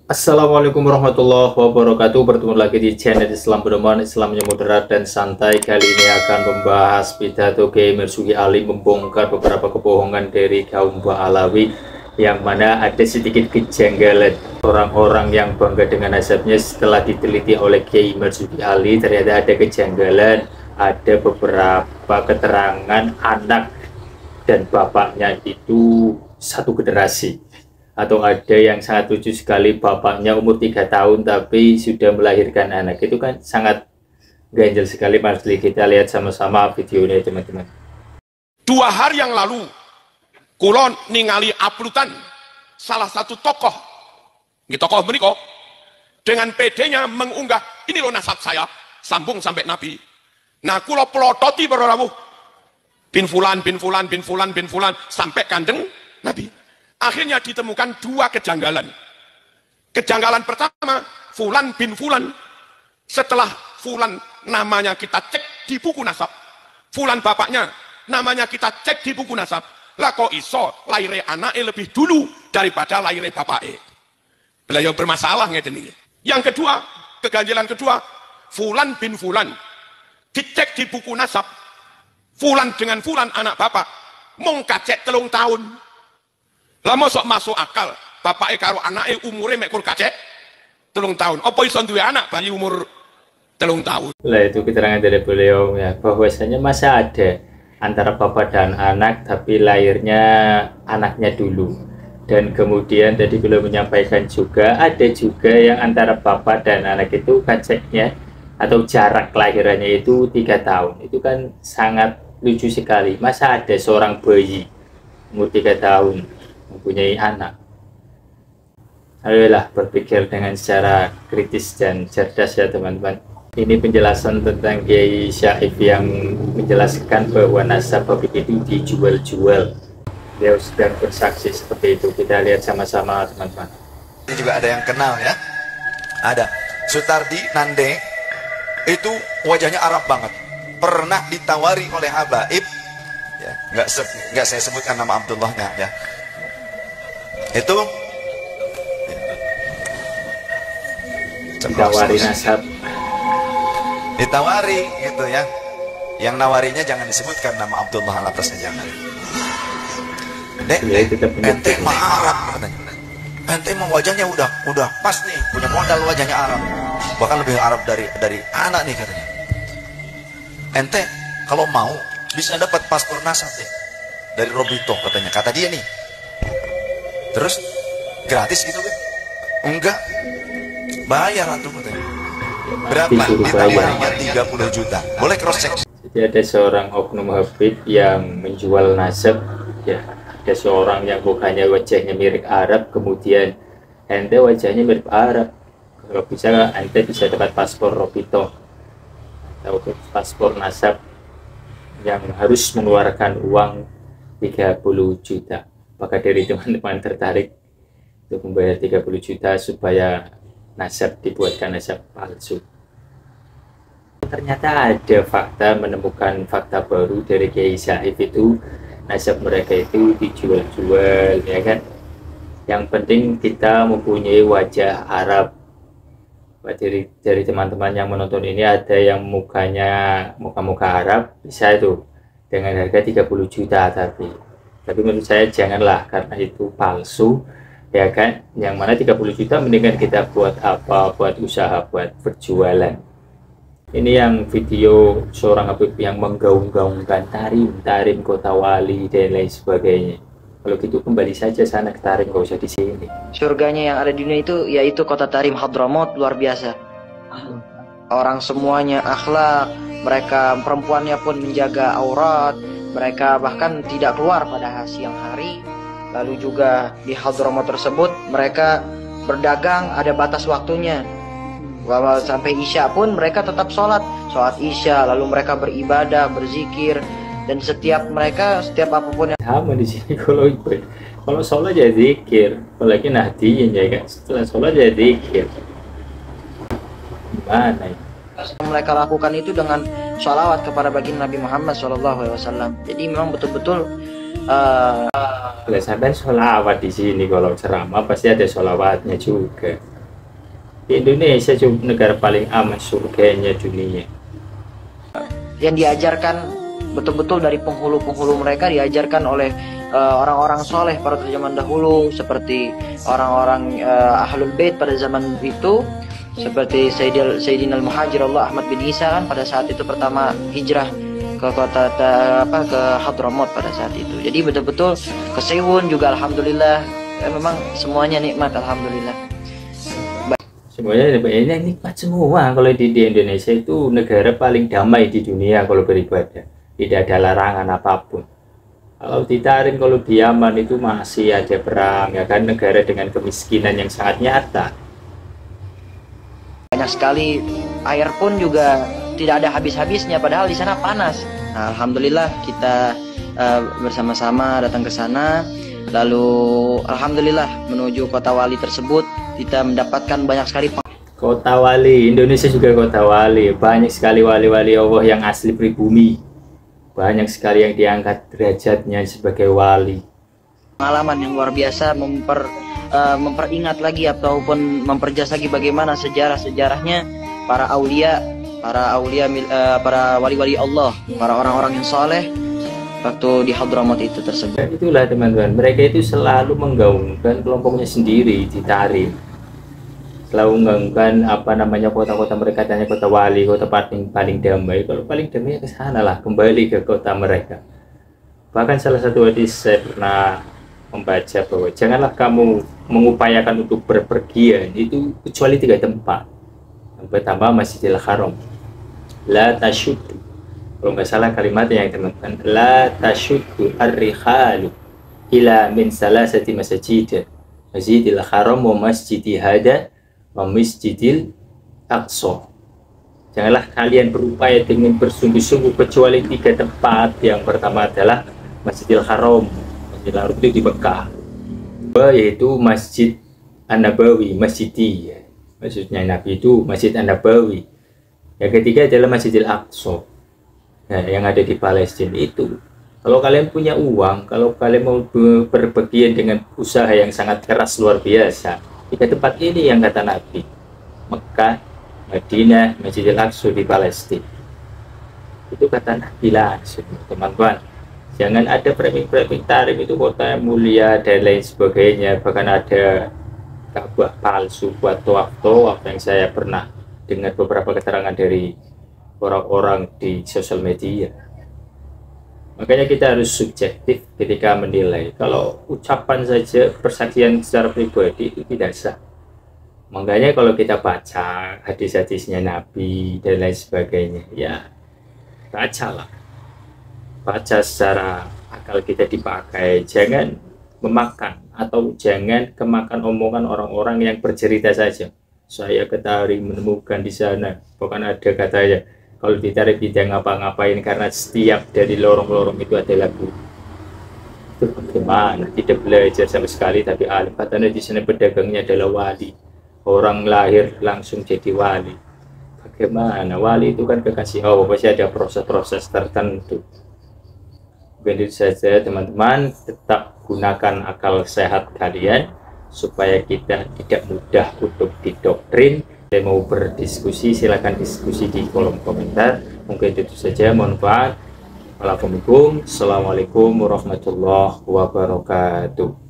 Assalamualaikum warahmatullahi wabarakatuh. Bertemu lagi di channel Islam Berdoman, Islamnya moderat dan santai. Kali ini akan membahas pidato Kiai Marzuki Ali membongkar beberapa kebohongan dari kaum Ba'alawi, yang mana ada sedikit kejanggalan. Orang-orang yang bangga dengan nasabnya setelah diteliti oleh Kiai Marzuki Ali, ternyata ada kejanggalan. Ada beberapa keterangan anak dan bapaknya itu satu generasi, atau ada yang sangat lucu sekali, bapaknya umur 3 tahun tapi sudah melahirkan anak. Itu kan sangat ganjil sekali. Mari kita lihat sama-sama videonya, teman-teman. 2 hari yang lalu kulon ningali uploadan salah satu tokoh meniko dengan PD-nya mengunggah, ini loh nasab saya sambung sampai Nabi. Nah kulo pelototi berlabuh bin fulan sampai kandeng Nabi. Akhirnya ditemukan 2 kejanggalan. Kejanggalan pertama, fulan bin fulan. Setelah fulan namanya kita cek di buku nasab, fulan bapaknya namanya kita cek di buku nasab, lah kok iso laire anaknya lebih dulu daripada laire bapaknya. Beliau bermasalah ngeten iki. Yang kedua, keganjilan kedua, fulan bin fulan dicek di buku nasab, fulan dengan fulan anak bapak mung kacek 3 tahun. Lah mosok masuk akal bapake karo anake umure mek kur kacek 3 tahun. Apa iso duwe anak bayi umur 3 tahun? Lah itu keterangan dari beliau ya, bahwasanya masa ada antara bapak dan anak tapi lahirnya anaknya dulu. Dan kemudian tadi beliau menyampaikan juga ada juga yang antara bapak dan anak itu kaceknya atau jarak kelahirannya itu 3 tahun. Itu kan sangat lucu sekali. Masa ada seorang bayi umur 3 tahun mempunyai anak? Ayolah berpikir dengan secara kritis dan cerdas ya teman-teman. Ini penjelasan tentang Kiai Syaif yang menjelaskan bahwa nasab pabrik itu dijual-jual. Dia sedang bersaksi seperti itu. Kita lihat sama-sama teman-teman. Ini juga ada yang kenal ya. Ada Sutardi Nande, itu wajahnya Arab banget. Pernah ditawari oleh Habaib ya, nggak saya sebutkan nama Abdullahnya ya. Itu Ditawari nasab, ditawari gitu ya. Yang nawarinya jangan disebutkan nama Abdullah, atasnya jangan. Dek, ente mah Arab katanya. Ente mah wajahnya udah pas nih, punya modal wajahnya Arab. Bahkan lebih Arab dari anak nih katanya. Ente kalau mau bisa dapat paspor nasab deh dari Robito katanya, kata dia nih. Terus gratis gitu kan? Enggak, bayar tuh katanya. Berapa? Ditawarinya 30 juta. Boleh cross check. Jadi ada seorang oknum Habib yang menjual nasab ya. Ada seorang yang bukannya wajahnya mirip Arab, kemudian ente wajahnya mirip Arab, kalau bisa ente bisa dapat paspor Robito atau paspor nasab yang harus mengeluarkan uang 30 juta. Apakah dari teman-teman tertarik untuk membayar 30 juta supaya nasab dibuatkan nasab palsu? Ternyata ada fakta, menemukan fakta baru dari Kiai Syaif itu, nasab mereka itu dijual-jual ya kan. Yang penting kita mempunyai wajah Arab. Dari teman-teman yang menonton ini ada yang mukanya muka Arab, bisa itu dengan harga 30 juta, tapi menurut saya janganlah, karena itu palsu ya kan. Yang mana 30 juta mendingan kita buat apa, buat usaha, buat berjualan. Ini yang video seorang Habib yang menggaung-gaungkan tarim kota wali dan lain sebagainya. Kalau gitu kembali saja sana ke Tarim, gak usah di sini. Surganya yang ada di dunia itu yaitu kota Tarim Hadramaut, luar biasa. Orang semuanya akhlak, mereka perempuannya pun menjaga aurat, mereka bahkan tidak keluar pada siang hari. Lalu juga di Hadramaut tersebut mereka berdagang, ada batas waktunya. Sampai Isya pun mereka tetap sholat Isya, lalu mereka beribadah, berzikir, dan setiap apapun yang sama di sini. Kalau sholat jadi zikir, apalagi nahdiyin ya kan, setelah sholat jadi zikir. Gimana ya? mereka lakukan itu dengan sholawat kepada baginda Nabi Muhammad SAW. Jadi memang betul-betul sampai sholawat di sini, kalau ceramah pasti ada sholawatnya juga. Di Indonesia cuma negara paling aman, surganya dunia. Yang diajarkan betul-betul dari penghulu-penghulu mereka, diajarkan oleh orang-orang soleh pada zaman dahulu, seperti orang-orang Ahlul Bait pada zaman itu, seperti Sayyidina Al-Muhajir Allah Ahmad bin Isa kan pada saat itu pertama hijrah ke kota ke Hadramut pada saat itu. Jadi betul-betul ke Sewun juga alhamdulillah, memang semuanya nikmat alhamdulillah. Semuanya nikmat semua. Kalau di Indonesia itu negara paling damai di dunia kalau beribadah, tidak ada larangan apapun. Kalau di Tarim, kalau di Yaman itu masih ada perang, ya kan, negara dengan kemiskinan yang sangat nyata. Banyak sekali, air pun juga tidak ada habis-habisnya, padahal di sana panas. Nah, alhamdulillah kita bersama-sama datang ke sana, lalu alhamdulillah menuju kota wali tersebut kita mendapatkan banyak sekali kota wali. Indonesia juga kota wali, banyak sekali wali-wali Allah yang asli pribumi, banyak sekali yang diangkat derajatnya sebagai wali. Pengalaman yang luar biasa, memperingat lagi ataupun memperjelas lagi bagaimana sejarah-sejarahnya para aulia, para wali-wali Allah, para orang-orang yang soleh waktu di Hadramut itu tersebut. Dan itulah teman-teman, mereka itu selalu menggaungkan kelompoknya sendiri di Tarim, selalu menggaungkan kota-kota mereka, tanya kota wali, kota paling damai. Kalau paling damai ke sana lah, kembali ke kota mereka. Bahkan salah satu hadis saya pernah membaca bahwa janganlah kamu mengupayakan untuk berpergian itu kecuali 3 tempat. Yang pertama Masjidil Haram, la tasyuddu, kalau nggak salah kalimatnya yang teman-teman, la tasyuddu ar-rihalu ila min salasati masajid, Masjidil Haram wa Masjidi Hada wa Masjidil Aqsa. Janganlah kalian berupaya dengan bersungguh-sungguh kecuali 3 tempat. Yang pertama adalah Masjidil Haram. Masjidil Haram itu di Mekah, yaitu Masjid An-Nabawi, Masjidi, maksudnya Nabi itu Masjid An-Nabawi. Yang ketiga adalah Masjidil Aqsa, nah, yang ada di Palestina itu. Kalau kalian punya uang, kalau kalian mau berpergian dengan usaha yang sangat keras luar biasa, 3 tempat ini yang kata Nabi, Mekah, Madinah, Masjidil Aqsa di Palestina. Itu kata Nabi langsung, teman-teman. Jangan ada framing-framing Tarim itu kota yang mulia dan lain sebagainya. Bahkan ada Ka'bah palsu buat tawaf yang saya pernah dengar beberapa keterangan dari orang-orang di sosial media. Makanya kita harus subjektif ketika menilai. Kalau ucapan saja, persaksian secara pribadi itu tidak sah. Makanya kalau kita baca hadis-hadisnya Nabi dan lain sebagainya, ya bacalah. Baca secara akal kita dipakai, jangan memakan atau jangan kemakan omongan orang-orang yang bercerita saja. Saya ke Tarim menemukan di sana, bahkan ada katanya kalau di Tarim tidak ngapa-ngapain karena setiap dari lorong-lorong itu ada lagu. Itu bagaimana? Tidak belajar sama sekali, tapi alim. Katanya di sana pedagangnya adalah wali, orang lahir langsung jadi wali. Bagaimana? Wali itu kan kekasih Allah, pasti ada proses-proses tertentu. Begitu saja teman-teman, tetap gunakan akal sehat kalian supaya kita tidak mudah untuk didoktrin. Saya mau berdiskusi, silakan diskusi di kolom komentar. Mungkin itu saja, mohon maaf. Assalamualaikum warahmatullahi wabarakatuh.